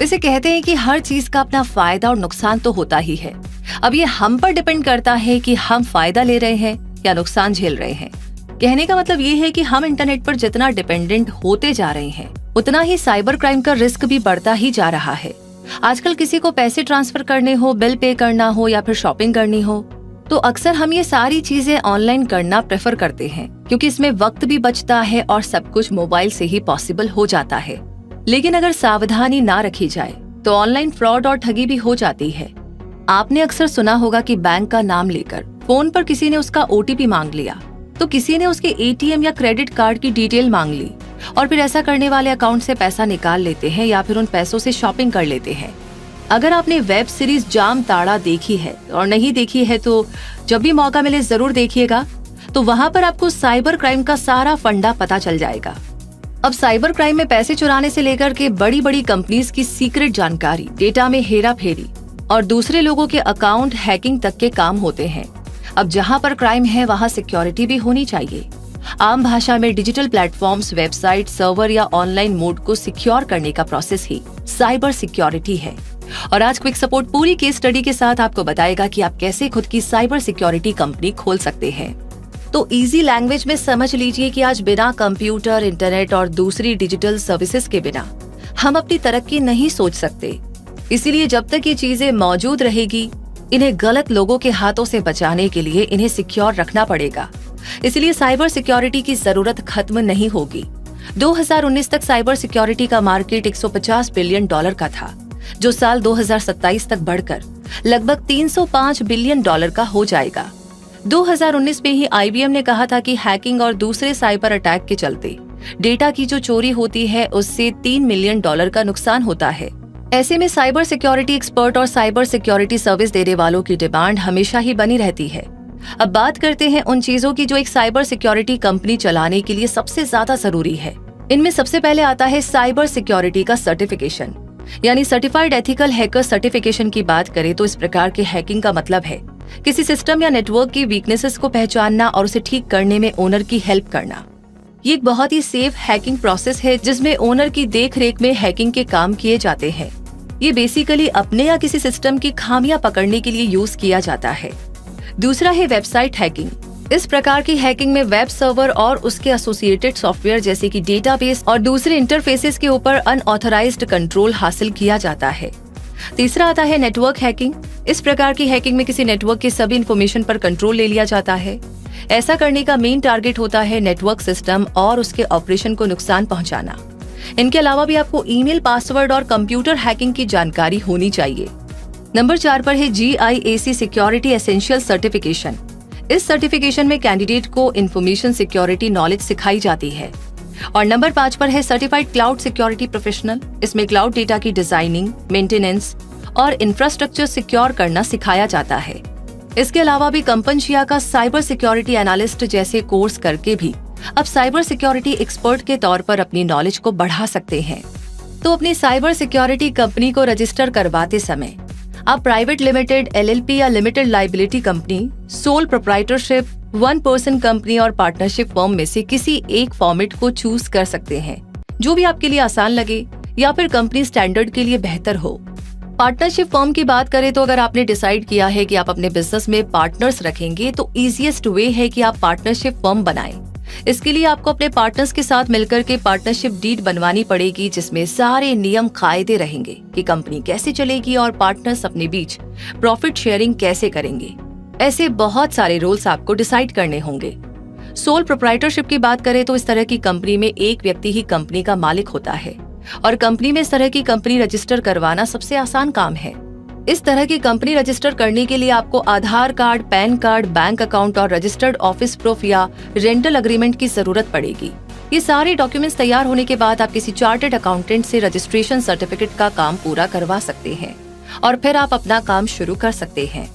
वैसे कहते हैं कि हर चीज का अपना फायदा और नुकसान तो होता ही है। अब ये हम पर डिपेंड करता है कि हम फायदा ले रहे हैं या नुकसान झेल रहे हैं। कहने का मतलब ये है कि हम इंटरनेट पर जितना डिपेंडेंट होते जा रहे हैं, उतना ही साइबर क्राइम का रिस्क भी बढ़ता ही जा रहा है। आजकल किसी को पैसे ट्रांसफर करने हो, बिल पे करना हो या फिर शॉपिंग करनी हो, तो अक्सर हम ये सारी चीजें ऑनलाइन करना प्रेफर करते हैं, क्योंकि इसमें वक्त भी बचता है और सब कुछ मोबाइल से ही पॉसिबल हो जाता है। लेकिन अगर सावधानी ना रखी जाए तो ऑनलाइन फ्रॉड और ठगी भी हो जाती है। आपने अक्सर सुना होगा कि बैंक का नाम लेकर फोन पर किसी ने उसका OTP मांग लिया, तो किसी ने उसके ATM या क्रेडिट कार्ड की डिटेल मांग ली और फिर ऐसा करने वाले अकाउंट से पैसा निकाल लेते हैं या फिर उन पैसों से शॉपिंग कर लेते हैं। अगर आपने वेब सीरीज जाम ताड़ा देखी है और नहीं देखी है तो जब भी मौका मिले जरूर देखिएगा, तो वहाँ पर आपको साइबर क्राइम का सारा फंडा पता चल जाएगा। अब साइबर क्राइम में पैसे चुराने से लेकर के बड़ी बड़ी कंपनीज की सीक्रेट जानकारी, डेटा में हेरा फेरी और दूसरे लोगों के अकाउंट हैकिंग तक के काम होते हैं। अब जहाँ पर क्राइम है वहाँ सिक्योरिटी भी होनी चाहिए। आम भाषा में डिजिटल प्लेटफॉर्म्स, वेबसाइट, सर्वर या ऑनलाइन मोड को सिक्योर करने का प्रोसेस ही साइबर सिक्योरिटी है। और आज क्विक सपोर्ट पूरी केस स्टडी के साथ आपको बताएगा कि आप कैसे खुद की साइबर सिक्योरिटी कंपनी खोल सकते हैं। तो इजी लैंग्वेज में समझ लीजिए कि आज बिना कंप्यूटर, इंटरनेट और दूसरी डिजिटल सर्विसेज के बिना हम अपनी तरक्की नहीं सोच सकते। इसीलिए जब तक ये चीजें मौजूद रहेगी, इन्हें गलत लोगों के हाथों से बचाने के लिए इन्हें सिक्योर रखना पड़ेगा। इसलिए साइबर सिक्योरिटी की जरूरत खत्म नहीं होगी। 2019 तक साइबर सिक्योरिटी का मार्केट $150 बिलियन का था, जो साल 2027 तक बढ़कर लगभग $305 बिलियन का हो जाएगा। 2019 में ही IBM ने कहा था कि हैकिंग और दूसरे साइबर अटैक के चलते डेटा की जो चोरी होती है उससे $3 मिलियन का नुकसान होता है। ऐसे में साइबर सिक्योरिटी एक्सपर्ट और साइबर सिक्योरिटी सर्विस देने वालों की डिमांड हमेशा ही बनी रहती है। अब बात करते हैं उन चीजों की जो एक साइबर सिक्योरिटी कंपनी चलाने के लिए सबसे ज्यादा जरूरी है। इनमें सबसे पहले आता है साइबर सिक्योरिटी का सर्टिफिकेशन, यानी सर्टिफाइड एथिकल हैकर सर्टिफिकेशन की बात करें तो इस प्रकार के हैकिंग का मतलब है किसी सिस्टम या नेटवर्क की वीकनेसेस को पहचानना और उसे ठीक करने में ओनर की हेल्प करना। ये एक बहुत ही सेफ हैकिंग प्रोसेस है जिसमें ओनर की देखरेख में हैकिंग के काम किए जाते हैं। ये बेसिकली अपने या किसी सिस्टम की खामियां पकड़ने के लिए यूज किया जाता है। दूसरा है वेबसाइट हैकिंग। इस प्रकार की हैकिंग में वेब सर्वर और उसके एसोसिएटेड सॉफ्टवेयर जैसे कि डेटाबेस और दूसरे इंटरफेसेस के ऊपर अनऑथराइज्ड कंट्रोल हासिल किया जाता है। तीसरा आता है नेटवर्क हैकिंग। इस प्रकार की हैकिंग में किसी नेटवर्क के सभी इंफॉर्मेशन पर कंट्रोल ले लिया जाता है। ऐसा करने का मेन टारगेट होता है नेटवर्क सिस्टम और उसके ऑपरेशन को नुकसान पहुंचाना। इनके अलावा भी आपको ईमेल, पासवर्ड और कंप्यूटर हैकिंग की जानकारी होनी चाहिए। नंबर 4 पर है GIAC सिक्योरिटी एसेंशियल सर्टिफिकेशन। इस सर्टिफिकेशन में कैंडिडेट को इंफॉर्मेशन सिक्योरिटी नॉलेज सिखाई जाती है। और नंबर 5 पर है सर्टिफाइड क्लाउड सिक्योरिटी प्रोफेशनल। इसमें क्लाउड डेटा की डिजाइनिंग, मेंटेनेंस और इंफ्रास्ट्रक्चर सिक्योर करना सिखाया जाता है। इसके अलावा भी कंपनशिया का साइबर सिक्योरिटी एनालिस्ट जैसे कोर्स करके भी अब साइबर सिक्योरिटी एक्सपर्ट के तौर पर अपनी नॉलेज को बढ़ा सकते हैं। तो अपनी साइबर सिक्योरिटी कंपनी को रजिस्टर करवाते समय आप प्राइवेट लिमिटेड, LLP या limited liability company, sole proprietorship, 1 person company और पार्टनरशिप फर्म में से किसी एक फॉर्मेट को चूज कर सकते हैं, जो भी आपके लिए आसान लगे या फिर कंपनी स्टैंडर्ड के लिए बेहतर हो। पार्टनरशिप फर्म की बात करें तो अगर आपने डिसाइड किया है कि आप अपने बिजनेस में पार्टनर्स रखेंगे तो इजीएस्ट वे है कि आप पार्टनरशिप फर्म बनाएं। इसके लिए आपको अपने पार्टनर्स के साथ मिलकर के पार्टनरशिप डीड बनवानी पड़ेगी, जिसमें सारे नियम कायदे रहेंगे कि कंपनी कैसे चलेगी और पार्टनर्स अपने बीच प्रॉफिट शेयरिंग कैसे करेंगे। ऐसे बहुत सारे रूल्स आपको डिसाइड करने होंगे। सोल प्रोप्राइटरशिप की बात करें तो इस तरह की कंपनी में एक व्यक्ति ही कंपनी का मालिक होता है और कंपनी में इस तरह की कंपनी रजिस्टर करवाना सबसे आसान काम है। इस तरह की कंपनी रजिस्टर करने के लिए आपको Aadhaar card, PAN card, bank account और रजिस्टर्ड ऑफिस प्रूफ या रेंटल अग्रीमेंट की जरूरत पड़ेगी। ये सारे डॉक्यूमेंट्स तैयार होने के बाद आप किसी चार्टर्ड अकाउंटेंट से रजिस्ट्रेशन सर्टिफिकेट का काम पूरा करवा सकते हैं और फिर आप अपना काम शुरू कर सकते हैं।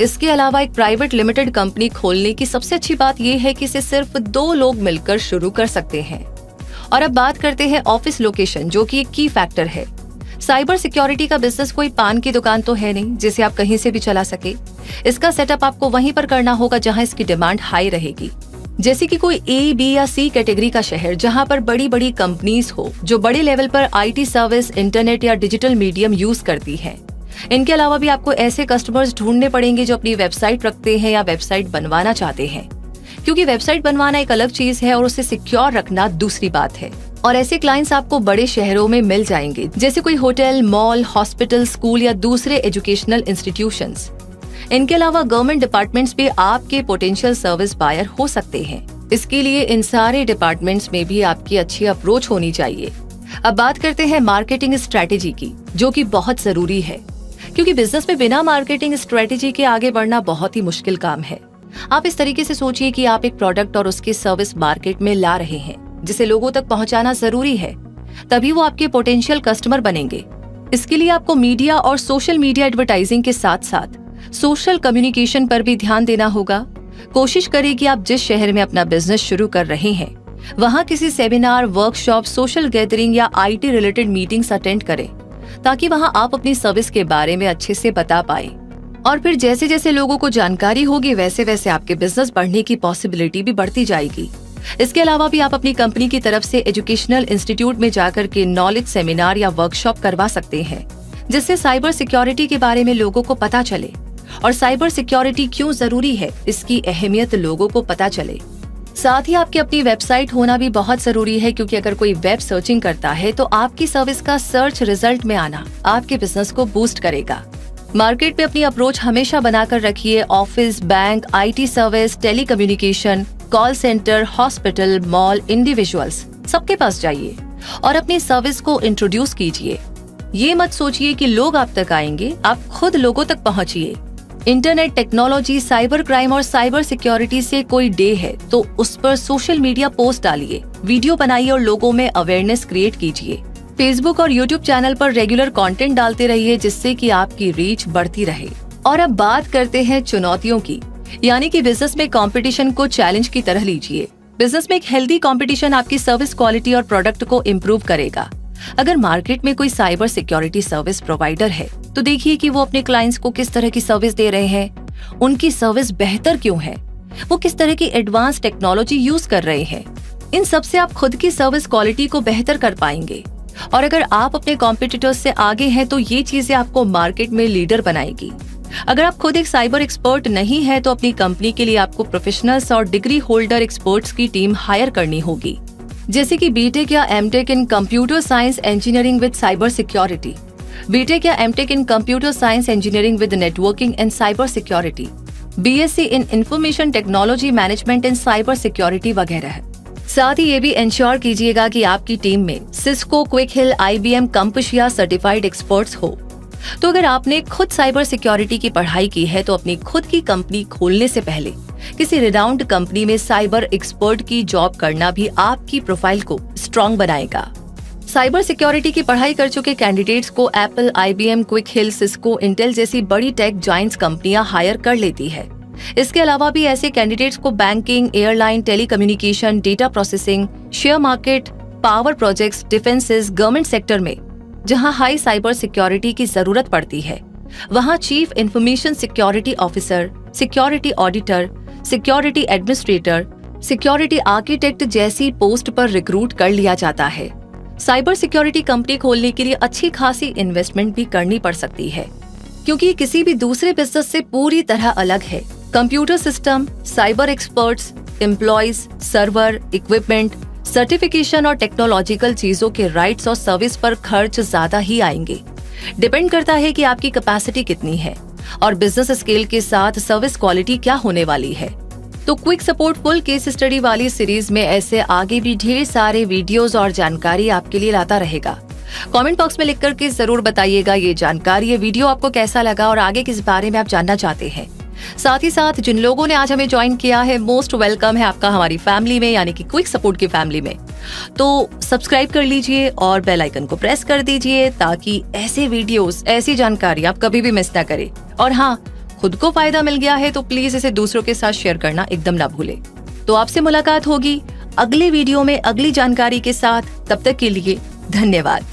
इसके अलावा एक प्राइवेट लिमिटेड कंपनी खोलने की सबसे अच्छी बात यह है कि इसे सिर्फ 2 लोग मिलकर शुरू कर सकते हैं। और अब बात करते हैं ऑफिस लोकेशन, जो कि एक की फैक्टर है। साइबर सिक्योरिटी का बिजनेस कोई पान की दुकान तो है नहीं जिसे आप कहीं से भी चला सके। इसका सेटअप आपको वहीं पर करना होगा जहां इसकी डिमांड हाई रहेगी। जैसे कि कोई ए, बी या सी कैटेगरी का शहर जहां पर बड़ी बड़ी कंपनीज हो जो बड़े लेवल पर आईटी सर्विस, इंटरनेट या डिजिटल मीडियम यूज करती हैं। इनके अलावा भी आपको ऐसे कस्टमर्स ढूंढने पड़ेंगे जो अपनी वेबसाइट रखते हैं या वेबसाइट बनवाना चाहते हैं, क्योंकि वेबसाइट बनवाना एक अलग चीज है और उसे सिक्योर रखना दूसरी बात है। और ऐसे क्लाइंट्स आपको बड़े शहरों में मिल जाएंगे, जैसे कोई होटल, मॉल, हॉस्पिटल, स्कूल या दूसरे एजुकेशनल इंस्टीट्यूशंस। इनके अलावा गवर्नमेंट डिपार्टमेंट्स भी आपके पोटेंशियल सर्विस बायर हो सकते हैं। इसके लिए इन सारे डिपार्टमेंट्स में भी आपकी अच्छी अप्रोच होनी चाहिए। अब बात करते हैं मार्केटिंग स्ट्रेटेजी की, जो कि बहुत जरूरी है, क्योंकि बिजनेस में बिना मार्केटिंग स्ट्रेटेजी के आगे बढ़ना बहुत ही मुश्किल काम है। आप इस तरीके से सोचिए कि आप एक प्रोडक्ट और उसकी सर्विस मार्केट में ला रहे हैं, जिसे लोगों तक पहुंचाना जरूरी है, तभी वो आपके पोटेंशियल कस्टमर बनेंगे। इसके लिए आपको मीडिया और सोशल मीडिया एडवर्टाइजिंग के साथ साथ सोशल कम्युनिकेशन पर भी ध्यान देना होगा। कोशिश करें कि आप जिस शहर में अपना बिजनेस शुरू कर रहे हैं वहां किसी सेमिनार, वर्कशॉप, सोशल गैदरिंग या आईटी रिलेटेड मीटिंग्स अटेंड करें, ताकि वहां आप अपनी सर्विस के बारे में अच्छे से बता पाए। और फिर जैसे जैसे लोगों को जानकारी होगी वैसे वैसे आपके बिजनेस बढ़ने की पॉसिबिलिटी भी बढ़ती जाएगी। इसके अलावा भी आप अपनी कंपनी की तरफ से एजुकेशनल इंस्टीट्यूट में जाकर के नॉलेज सेमिनार या वर्कशॉप करवा सकते हैं, जिससे साइबर सिक्योरिटी के बारे में लोगों को पता चले और साइबर सिक्योरिटी क्यों जरूरी है इसकी अहमियत लोगों को पता चले। साथ ही आपकी अपनी वेबसाइट होना भी बहुत जरूरी है, क्योंकि अगर कोई वेब सर्चिंग करता है तो आपकी सर्विस का सर्च रिजल्ट में आना आपके बिजनेस को बूस्ट करेगा। मार्केट में अपनी अप्रोच हमेशा बनाकर रखिए। Office, bank, IT service, telecommunication, call centre, hospital, mall, individuals, सबके पास जाइए और अपनी सर्विस को इंट्रोड्यूस कीजिए। ये मत सोचिए कि लोग आप तक आएंगे, आप खुद लोगों तक पहुंचिए। इंटरनेट टेक्नोलॉजी, साइबर क्राइम और साइबर सिक्योरिटी से कोई डे है तो उस पर सोशल मीडिया पोस्ट डालिए, वीडियो बनाइए और लोगों में अवेयरनेस क्रिएट कीजिए। फेसबुक और यूट्यूब चैनल पर रेगुलर कंटेंट डालते रहिए, जिससे कि आपकी रीच बढ़ती रहे। और अब बात करते हैं चुनौतियों की, यानी कि बिजनेस में कंपटीशन को चैलेंज की तरह लीजिए। बिजनेस में एक हेल्दी कंपटीशन आपकी सर्विस क्वालिटी और प्रोडक्ट को इम्प्रूव करेगा। अगर मार्केट में कोई साइबर सिक्योरिटी सर्विस प्रोवाइडर है तो देखिए कि वो अपने क्लाइंट्स को किस तरह की सर्विस दे रहे हैं, उनकी सर्विस बेहतर क्यों है, वो किस तरह की एडवांस टेक्नोलॉजी यूज कर रहे हैं। इन सब से आप खुद की सर्विस क्वालिटी को बेहतर कर पाएंगे। और अगर आप अपने कॉम्पिटिटर्स से आगे हैं तो ये चीजें आपको मार्केट में लीडर बनाएगी। अगर आप खुद एक साइबर एक्सपर्ट नहीं है तो अपनी कंपनी के लिए आपको प्रोफेशनल्स और डिग्री होल्डर एक्सपर्ट्स की टीम हायर करनी होगी, जैसे कि बीटेक या MTech in computer science engineering with cyber security, BTech या MTech in computer science engineering with networking and cyber security, BSc in information technology management and cyber security वगैरह। साथ ही ये भी इंश्योर कीजिएगा कि आपकी टीम में सिस्को, क्विक हिल, IBM, compass या सर्टिफाइड एक्सपर्ट्स हो। तो अगर आपने खुद साइबर सिक्योरिटी की पढ़ाई की है तो अपनी खुद की कंपनी खोलने से पहले किसी रिनाउंड कंपनी में साइबर एक्सपर्ट की जॉब करना भी आपकी प्रोफाइल को स्ट्रॉन्ग बनाएगा। साइबर सिक्योरिटी की पढ़ाई कर चुके कैंडिडेट्स को एप्पल, IBM, क्विक हिल, सिस्को, इंटेल जैसी बड़ी टेक जायंट्स कंपनियां हायर कर लेती है। इसके अलावा भी ऐसे कैंडिडेट्स को banking, airline, telecommunication, data processing, share market, power projects, defences, government sector में जहां हाई साइबर सिक्योरिटी की जरूरत पड़ती है वहां chief information security officer, security auditor, security administrator, security architect जैसी पोस्ट पर रिक्रूट कर लिया जाता है। साइबर सिक्योरिटी कंपनी खोलने के लिए अच्छी खासी इन्वेस्टमेंट भी करनी पड़ सकती है, क्योंकि किसी भी दूसरे बिजनेस से पूरी तरह अलग है। Computer system, cyber experts, employees, server, equipment, certification और टेक्नोलॉजिकल चीजों के राइट्स और सर्विस पर खर्च ज्यादा ही आएंगे। डिपेंड करता है कि आपकी कैपेसिटी कितनी है और बिजनेस स्केल के साथ सर्विस क्वालिटी क्या होने वाली है। तो quick support full case study वाली सीरीज में ऐसे आगे भी ढेर सारे वीडियोस और जानकारी आपके लिए लाता रहेगा। कमेंट बॉक्स में लिख करके जरूर बताइएगा ये जानकारी, ये वीडियो आपको कैसा लगा और आगे किस बारे में आप जानना चाहते हैं। साथ ही साथ जिन लोगों ने आज हमें ज्वाइन किया है, मोस्ट वेलकम है आपका हमारी फैमिली में, यानी कि क्विक सपोर्ट की फैमिली में। तो सब्सक्राइब कर लीजिए और बेल आइकन को प्रेस कर दीजिए ताकि ऐसे वीडियोस, ऐसी जानकारी आप कभी भी मिस ना करें। और हाँ, खुद को फायदा मिल गया है तो प्लीज इसे दूसरों के साथ शेयर करना एकदम ना भूले। तो आपसे मुलाकात होगी अगले वीडियो में अगली जानकारी के साथ। तब तक के लिए धन्यवाद।